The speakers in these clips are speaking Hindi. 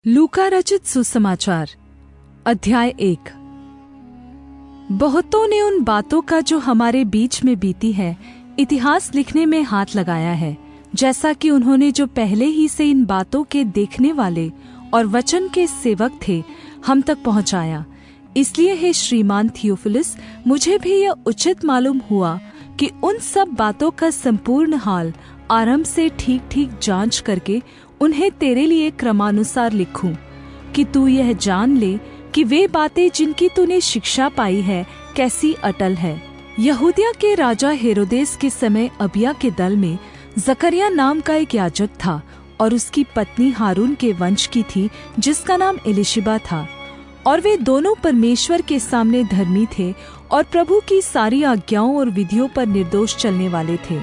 लूका रचित सुसमाचार अध्याय 1। बहुतों ने उन बातों का जो हमारे बीच में बीती है इतिहास लिखने में हाथ लगाया है, जैसा कि उन्होंने जो पहले ही से इन बातों के देखने वाले और वचन के सेवक थे हम तक पहुंचाया। इसलिए हे श्रीमान थियोफिलुस, मुझे भी यह उचित मालूम हुआ कि उन सब बातों का संपूर्ण हाल आरंभ से ठीक ठीक जांच करके उन्हें तेरे लिए क्रमानुसार लिखूं, कि तू यह जान ले कि वे बातें जिनकी तूने शिक्षा पाई है कैसी अटल है। यहूदिया के राजा हेरोदेस के समय अबिया के दल में जकरिया नाम का एक याजक था और उसकी पत्नी हारून के वंश की थी, जिसका नाम एलिशिबा था। और वे दोनों परमेश्वर के सामने धर्मी थे और प्रभु की सारी आज्ञाओं और विधियों पर निर्दोष चलने वाले थे।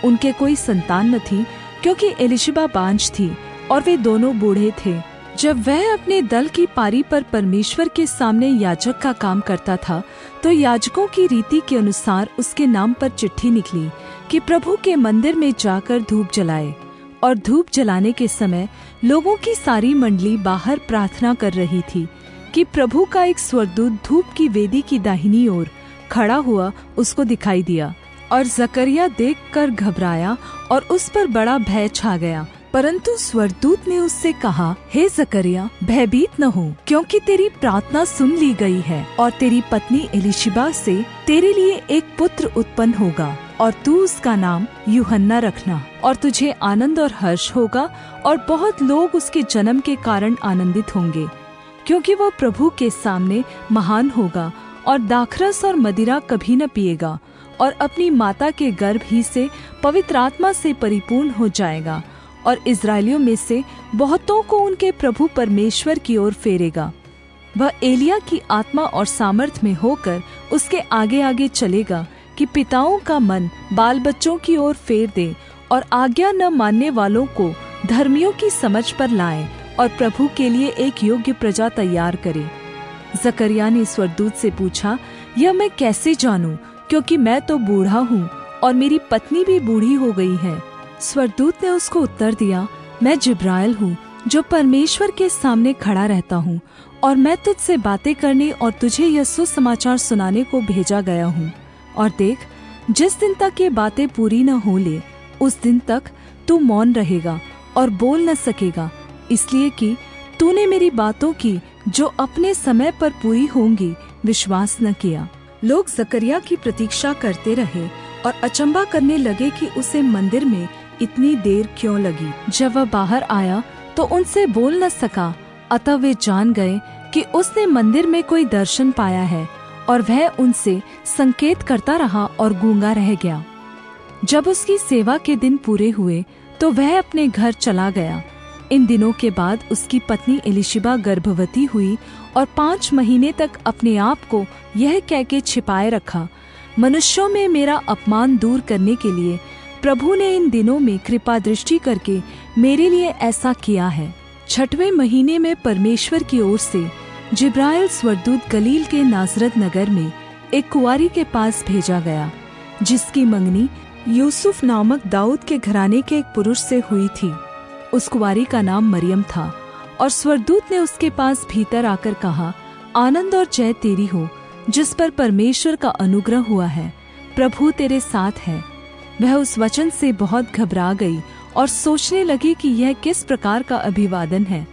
उनके कोई संतान न थी, क्योंकि एलिशिबा बांझ थी और वे दोनों बूढ़े थे। जब वह अपने दल की पारी पर परमेश्वर के सामने याजक का काम करता था, तो याजकों की रीति के अनुसार उसके नाम पर चिट्ठी निकली कि प्रभु के मंदिर में जाकर धूप जलाए। और धूप जलाने के समय लोगों की सारी मंडली बाहर प्रार्थना कर रही थी कि प्रभु का एक स्वर्गदूत धूप की वेदी की दाहिनी ओर खड़ा हुआ उसको दिखाई दिया। और जकरिया देखकर घबराया और उस पर बड़ा भय छा गया। परंतु स्वर्गदूत ने उससे कहा, हे जकरिया, भयभीत न हो, क्योंकि तेरी प्रार्थना सुन ली गई है और तेरी पत्नी एलिशिबा से तेरे लिए एक पुत्र उत्पन्न होगा और तू उसका नाम यूहन्ना रखना। और तुझे आनंद और हर्ष होगा और बहुत लोग उसके जन्म के कारण आनंदित होंगे, क्योंकि वह प्रभु के सामने महान होगा और दाखरस और मदिरा कभी न पिएगा और अपनी माता के गर्भ ही से पवित्र आत्मा से परिपूर्ण हो जाएगा और इस्राएलियों में से बहुतों को उनके प्रभु परमेश्वर की ओर फेरेगा। वह एलिया की आत्मा और सामर्थ में होकर उसके आगे आगे चलेगा कि पिताओं का मन बाल बच्चों की ओर फेर दे और आज्ञा न मानने वालों को धर्मियों की समझ पर लाए और प्रभु के लिए एक योग्य प्रजा तैयार करे। जकरिया ने स्वर्गदूत से पूछा, यह मैं कैसे जानूं, क्योंकि मैं तो बूढ़ा हूँ और मेरी पत्नी भी बूढ़ी हो गई है। स्वर्गदूत ने उसको उत्तर दिया, मैं जिब्राइल हूँ, जो परमेश्वर के सामने खड़ा रहता हूँ, और मैं तुझसे बातें करने और तुझे यह सुसमाचार सुनाने को भेजा गया हूँ। और देख, जिस दिन तक ये बातें पूरी न हो ले, उस दिन तक तू मौन रहेगा और बोल न सकेगा, इसलिए कि तूने मेरी बातों की जो अपने समय पर पूरी होंगी विश्वास न किया। लोग जकरिया की प्रतीक्षा करते रहे और अचंभा करने लगे कि उसे मंदिर में इतनी देर क्यों लगी। जब वह बाहर आया तो उनसे बोल न सका, अतः वे जान गए कि उसने मंदिर में कोई दर्शन पाया है, और वह उनसे संकेत करता रहा और गूंगा रह गया। जब उसकी सेवा के दिन पूरे हुए तो वह अपने घर चला गया। इन दिनों के बाद उसकी पत्नी एलिशिबा गर्भवती हुई और 5 महीने तक अपने आप को यह कह के छिपाए रखा, मनुष्यों में मेरा अपमान दूर करने के लिए प्रभु ने इन दिनों में कृपा दृष्टि करके मेरे लिए ऐसा किया है। 6वें महीने में परमेश्वर की ओर से जिब्राइल स्वर्गदूत गलील के नासरत नगर में एक कुंवारी के पास भेजा गया, जिसकी मंगनी यूसुफ नामक दाऊद के घराने के एक पुरुष से हुई थी। उस कुंवारी का नाम मरियम था। और स्वर्गदूत ने उसके पास भीतर आकर कहा, आनंद और जय तेरी हो, जिस पर परमेश्वर का अनुग्रह हुआ है, प्रभु तेरे साथ है। वह उस वचन से बहुत घबरा गई और सोचने लगी कि यह किस प्रकार का अभिवादन है।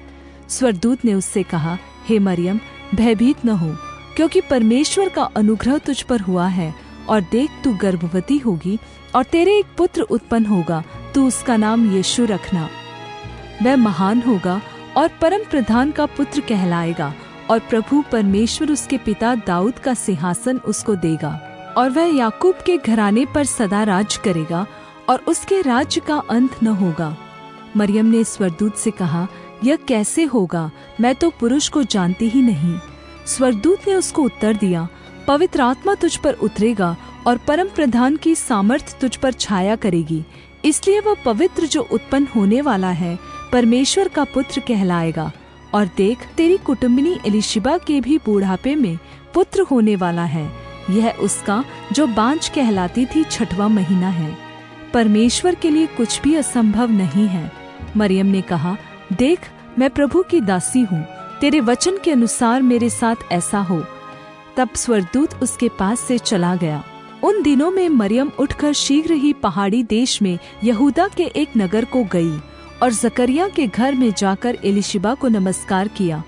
स्वर्गदूत ने उससे कहा, हे मरियम, भयभीत न हो, क्योंकि परमेश्वर का अनुग्रह तुझ पर हुआ है, और देख, तू गर्भवती होगी और तेरे एक पुत्र उत्पन्न होगा, तू उसका नाम यीशु रखना। वह महान होगा और परम प्रधान का पुत्र कहलाएगा, और प्रभु परमेश्वर उसके पिता दाऊद का सिंहासन उसको देगा, और वह याकूब के घराने पर सदा राज करेगा, और उसके राज्य का अंत न होगा। मरियम ने स्वर्गदूत से कहा, यह कैसे होगा, मैं तो पुरुष को जानती ही नहीं। स्वर्गदूत ने उसको उत्तर दिया, पवित्र आत्मा तुझ पर उतरेगा और परम प्रधान की सामर्थ तुझ पर छाया करेगी, इसलिए वह पवित्र जो उत्पन्न होने वाला है परमेश्वर का पुत्र कहलाएगा। और देख, तेरी कुटुम्बिनी एलिशिबा के भी बूढ़ापे में पुत्र होने वाला है। यह उसका जो बांझ कहलाती थी 6वां महीना है। परमेश्वर के लिए कुछ भी असंभव नहीं है। मरियम ने कहा, देख, मैं प्रभु की दासी हूँ, तेरे वचन के अनुसार मेरे साथ ऐसा हो। तब स्वर्गदूत उसके पास से चला गया। उन दिनों में मरियम उठकर शीघ्र ही पहाड़ी देश में यहूदा के एक नगर को गई और जकरिया के घर में जाकर एलीशिबा को नमस्कार किया।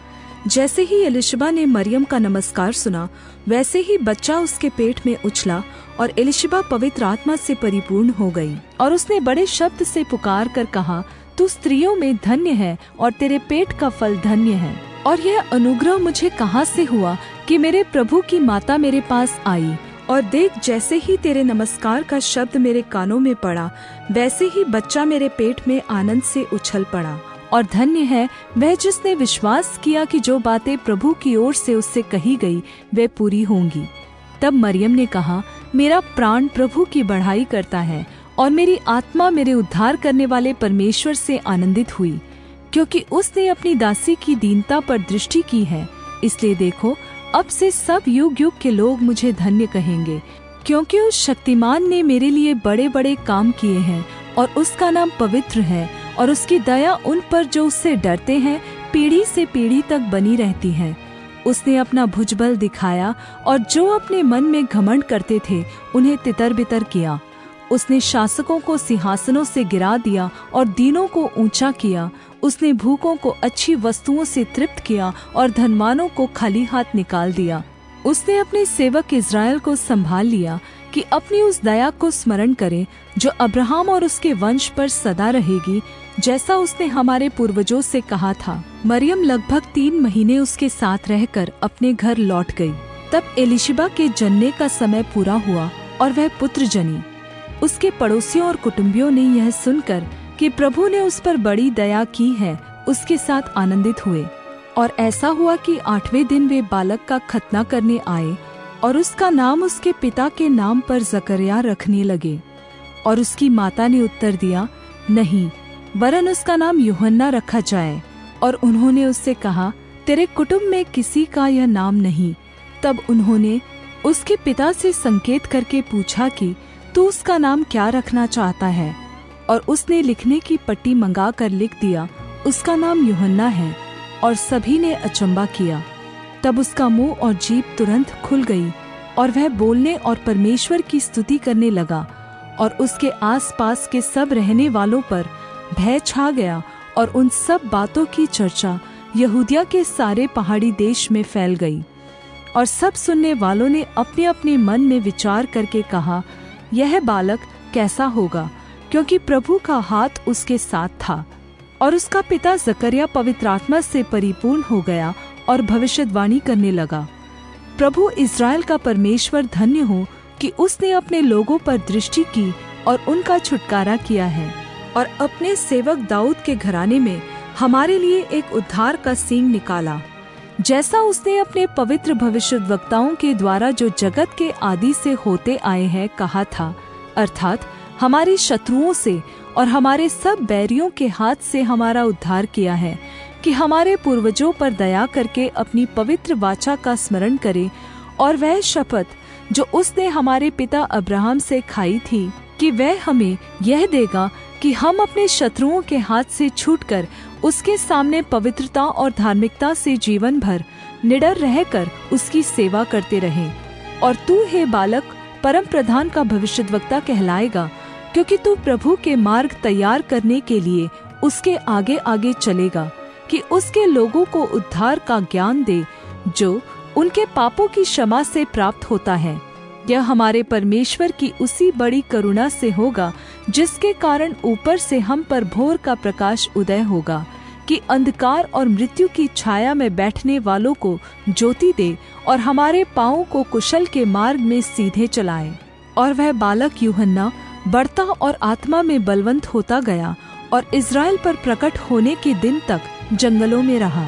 जैसे ही एलीशिबा ने मरियम का नमस्कार सुना, वैसे ही बच्चा उसके पेट में उछला और एलीशिबा पवित्र आत्मा से परिपूर्ण हो गई। और उसने बड़े शब्द से पुकार कर कहा, तू स्त्रियों में धन्य है और तेरे पेट का फल धन्य है। और यह अनुग्रह मुझे कहाँ से हुआ कि मेरे प्रभु की माता मेरे पास आई। और देख, जैसे ही तेरे नमस्कार का शब्द मेरे कानों में पड़ा, वैसे ही बच्चा मेरे पेट में आनंद से उछल पड़ा। और धन्य है वह जिसने विश्वास किया कि जो बातें प्रभु की ओर से उससे कही गई वे पूरी होंगी। तब मरियम ने कहा, मेरा प्राण प्रभु की बढ़ाई करता है और मेरी आत्मा मेरे उद्धार करने वाले परमेश्वर से आनंदित हुई, क्योंकि उसने अपनी दासी की दीनता पर दृष्टि की है। इसलिए देखो, अब से सब युग युग के लोग मुझे धन्य कहेंगे, क्योंकि उस शक्तिमान ने मेरे लिए बड़े बड़े काम किए हैं और उसका नाम पवित्र है और उसकी दया उन पर जो उससे डरते हैं पीढ़ी से पीढ़ी तक बनी रहती है। उसने अपना भुजबल दिखाया और जो अपने मन में घमंड करते थे उन्हें तितर बितर किया। उसने शासकों को सिंहासनों से गिरा दिया और दीनों को ऊंचा किया। उसने भूखों को अच्छी वस्तुओं से तृप्त किया और धनवानों को खाली हाथ निकाल दिया। उसने अपने सेवक इज़राइल को संभाल लिया कि अपनी उस दया को स्मरण करे जो अब्राहम और उसके वंश पर सदा रहेगी, जैसा उसने हमारे पूर्वजों से कहा था। मरियम लगभग 3 महीने उसके साथ रहकर अपने घर लौट गई। तब एलीशिबा के जनने का समय पूरा हुआ और वह पुत्र जनी। उसके पड़ोसियों और कुटुंबियों ने यह सुनकर कि प्रभु ने उस पर बड़ी दया की है, उसके साथ आनंदित हुए। और ऐसा हुआ कि 8वें दिन वे बालक का खतना करने आए और उसका नाम उसके पिता के नाम पर जकरिया रखने लगे। और उसकी माता ने उत्तर दिया, नहीं, वरन उसका नाम यूहन्ना रखा जाए। और उन्होंने उससे कहा, तेरे कुटुंब में किसी का यह नाम नहीं। तब उन्होंने उसके पिता से संकेत करके पूछा कि तू उसका नाम क्या रखना चाहता है। और उसने लिखने की पट्टी मंगा कर लिख दिया, उसका नाम यूहन्ना है। और सभी ने अचंबा किया। तब उसका मुंह और जीभ तुरंत खुल गई और वह बोलने और परमेश्वर की स्तुति करने लगा। और उसके आसपास के सब रहने वालों पर भय छा गया और उन सब बातों की चर्चा यहूदिया के सारे पहाड़ी देश में फैल गई। और सब सुनने वालों ने अपने अपने मन में विचार करके कहा, यह बालक कैसा होगा, क्योंकि प्रभु का हाथ उसके साथ था। और उसका पिता जकरिया पवित्र आत्मा से परिपूर्ण हो गया और भविष्यवाणी करने लगा, प्रभु इज़राइल का परमेश्वर धन्य हो कि उसने अपने लोगों पर दृष्टि की और उनका छुटकारा किया है और अपने सेवक दाऊद के घराने में हमारे लिए एक उद्धार का सींग निकाला, जैसा उसने अपने पवित्र भविष्यद्वक्ताओं के द्वारा जो जगत के आदि से होते आए हैं कहा था, अर्थात हमारे शत्रुओं से और हमारे सब बैरियों के हाथ से हमारा उद्धार किया है, कि हमारे पूर्वजों पर दया करके अपनी पवित्र वाचा का स्मरण करे और वह शपथ जो उसने हमारे पिता अब्राहम से खाई थी कि वह हमें यह देगा कि हम अपने शत्रुओं के हाथ से छूटकर उसके सामने पवित्रता और धार्मिकता से जीवन भर निडर रहकर उसकी सेवा करते रहें। और तू हे बालक परम प्रधान का भविष्यद्वक्ता कहलाएगा, क्योंकि तू प्रभु के मार्ग तैयार करने के लिए उसके आगे आगे चलेगा, कि उसके लोगों को उद्धार का ज्ञान दे जो उनके पापों की क्षमा से प्राप्त होता है। यह हमारे परमेश्वर की उसी बड़ी करुणा से होगा जिसके कारण ऊपर से हम पर भोर का प्रकाश उदय होगा, कि अंधकार और मृत्यु की छाया में बैठने वालों को ज्योति दे और हमारे पाँवों को कुशल के मार्ग में सीधे चलाए। और वह बालक यूहन्ना बढ़ता और आत्मा में बलवंत होता गया और इज़राइल पर प्रकट होने के दिन तक जंगलों में रहा।